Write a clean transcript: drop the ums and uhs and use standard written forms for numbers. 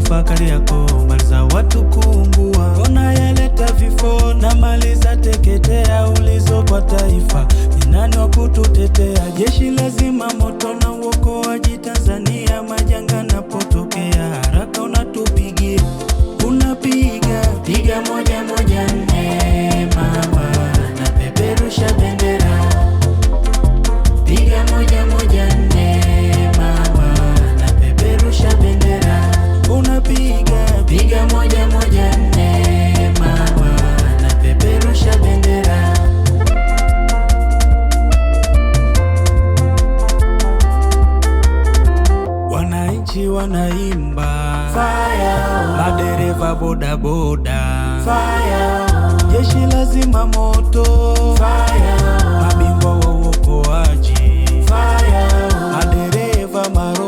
kufa Kariakoo, mali za watu kuungua, ona yaleta vifo na mali za teketea. Ulizo kwa taifa, ni nani wa kututetea? Jeshi lazima moto na uokoaji Tanzania, majanga napotokea haraka unatupigia. Unapiga piga 114 mama, na peperusha bendera. Piga 114 mama, na peperusha bendera. Unapiga piga 114 mama, na peperusha bendera. Wananchi wanaimba fire, madereva boda boda fire, jeshi lazima moto fire, mabingwa wa uokoaji fire, madereva maro